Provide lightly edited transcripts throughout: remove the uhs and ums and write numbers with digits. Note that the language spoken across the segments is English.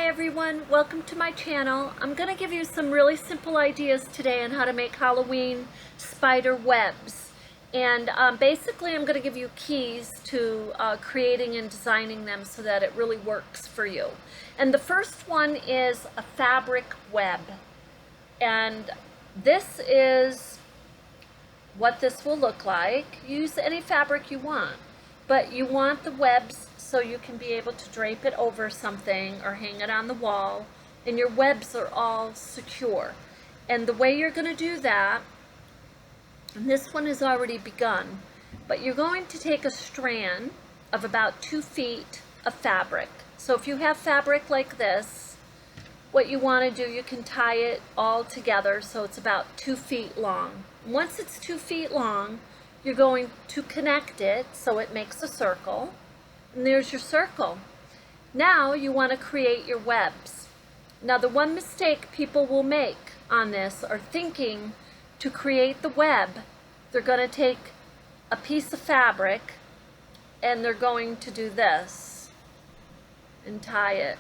Hi everyone, welcome to my channel. I'm going to give you some really simple ideas today on how to make Halloween spider webs. And basically I'm going to give you keys to creating and designing them so that it really works for you. And the first one is a fabric web. And this is what this will look like. Use any fabric you want, but you want the webs so you can be able to drape it over something or hang it on the wall, and your webs are all secure. And the way you're going to do that, and this one is already begun, but you're going to take a strand of about 2 feet of fabric. So if you have fabric like this, what you want to do, you can tie it all together so it's about 2 feet long. Once it's 2 feet long, you're going to connect it so it makes a circle. And there's your circle. Now you want to create your webs. Now the one mistake people will make on this are thinking to create the web, they're going to take a piece of fabric and they're going to do this and tie it.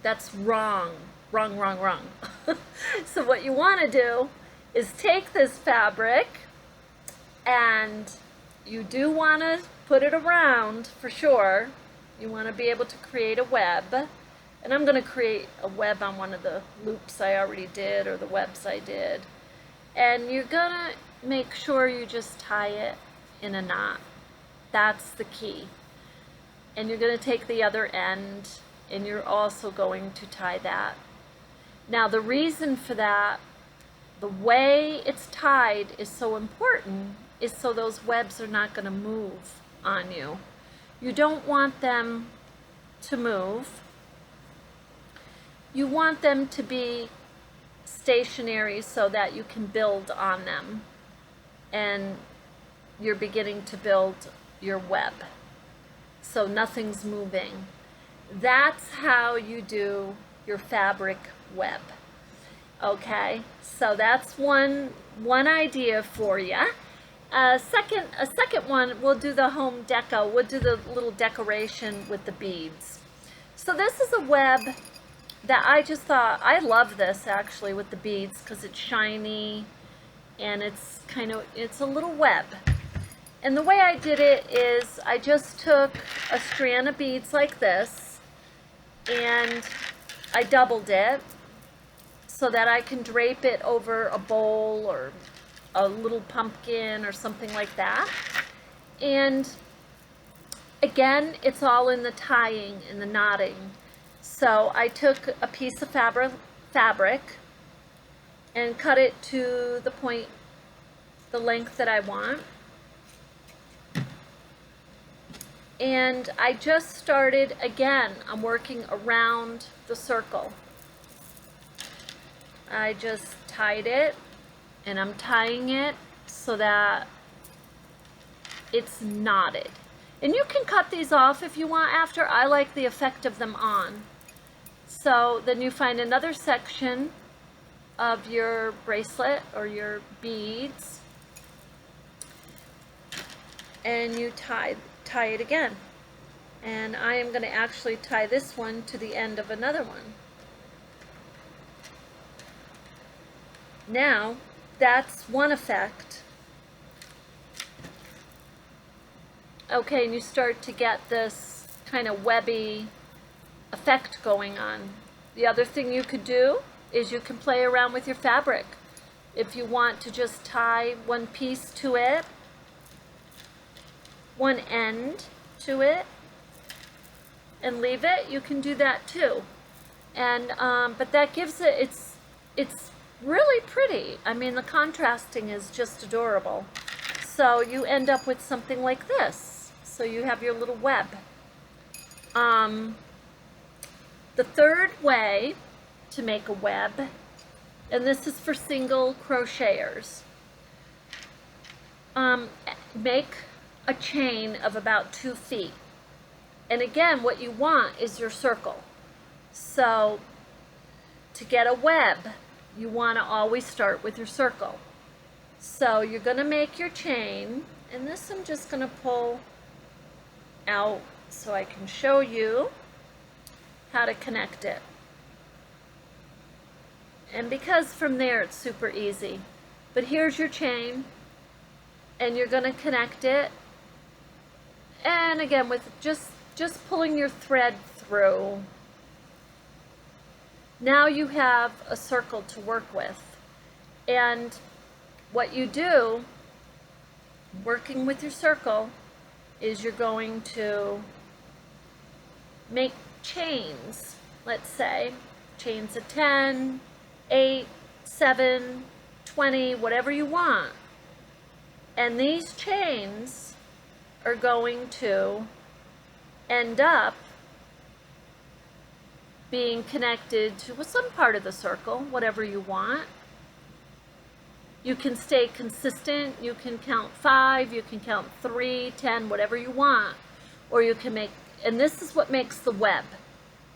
That's wrong. Wrong, wrong, wrong. So what you want to do is take this fabric, and you do want to put it around for sure. You want to be able to create a web. And I'm going to create a web on one of the loops I already did, or the webs I did. And you're going to make sure you just tie it in a knot. That's the key. And you're going to take the other end, and you're also going to tie that. Now the reason for that, the way it's tied is so important, is so those webs are not going to move on you. You don't want them to move. You want them to be stationary so that you can build on them, and you're beginning to build your web so nothing's moving. That's how you do your fabric web. Okay, so that's one idea for you. A second one, we'll do the home deco. We'll do the little decoration with the beads. So this is a web that I just thought, I love this actually with the beads because it's shiny and it's a little web. And the way I did it is I just took a strand of beads like this and I doubled it so that I can drape it over a bowl or a little pumpkin or something like that. And again, it's all in the tying and the knotting. So I took a piece of fabric and cut it to the point, the length that I want. And I just started, again, I'm working around the circle. I just tied it, and I'm tying it so that it's knotted. And you can cut these off if you want after. I like the effect of them on. So then you find another section of your bracelet or your beads, and you tie it again. And I am going to actually tie this one to the end of another one. Now, that's one effect. Okay, and you start to get this kind of webby effect going on. The other thing you could do is you can play around with your fabric. If you want to just tie one piece to it, one end to it, and leave it, you can do that too. And but that gives it, it's really pretty. I mean, the contrasting is just adorable. So you end up with something like this. So you have your little web. The third way to make a web, and this is for single crocheters, make a chain of about 2 feet. And again, what you want is your circle. So to get a web, you want to always start with your circle. So you're going to make your chain, and this I'm just going to pull out so I can show you how to connect it. And because from there it's super easy. But here's your chain, and you're going to connect it. And again, with just pulling your thread through, now you have a circle to work with. And what you do, working with your circle, is you're going to make chains. Let's say chains of 10, 8, 7, 20, whatever you want. And these chains are going to end up being connected to some part of the circle, whatever you want. You can stay consistent. You can count 5, you can count 3, 10, whatever you want. Or you can make, and this is what makes the web.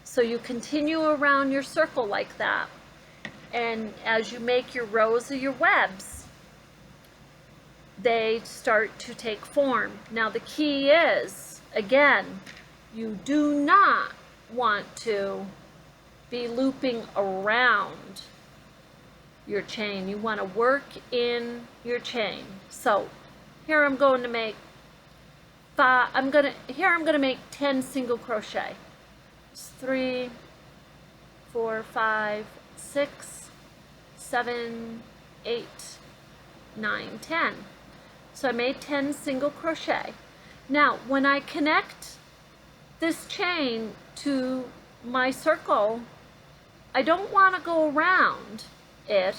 So you continue around your circle like that. And as you make your rows of your webs, they start to take form. Now the key is, again, you do not want to be looping around your chain. You want to work in your chain. So here I'm going to make I'm going to make 10 single crochet. 3, 4, 5, 6, 7, 8, 9, 10. So I made 10 single crochet. Now when I connect this chain to my circle, I don't want to go around it.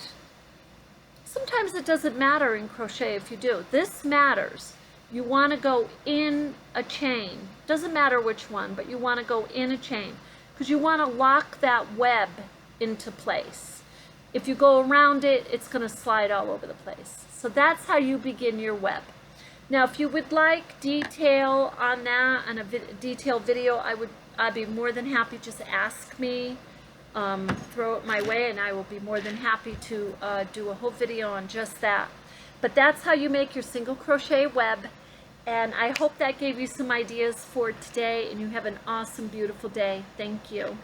Sometimes it doesn't matter in crochet if you do. This matters. You want to go in a chain. Doesn't matter which one, but you want to go in a chain because you want to lock that web into place. If you go around it, it's going to slide all over the place. So that's how you begin your web. Now if you would like detail on that and a detailed video, I'd be more than happy. Just ask me, throw it my way, and I will be more than happy to do a whole video on just that. But that's how you make your single crochet web, and I hope that gave you some ideas for today, and you have an awesome, beautiful day. Thank you.